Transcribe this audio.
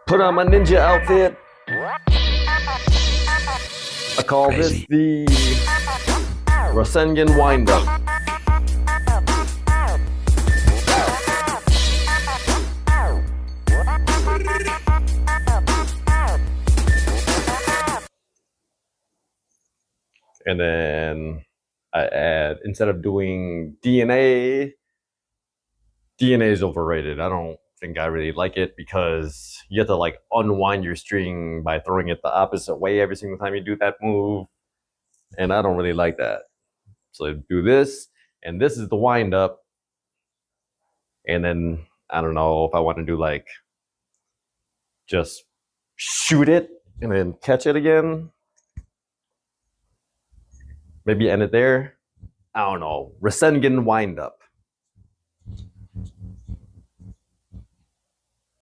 Put on my ninja outfit. I call this the Rasengan wind-up. And then I add, instead of doing DNA is overrated. I don't think I really like it because you have to like unwind your string by throwing it the opposite way every single time you do that move. And I don't really like that. So do this, and this is the wind up. And then I don't know if I want to do like just shoot it and then catch it again. Maybe end it there. I don't know. Rasengan wind up.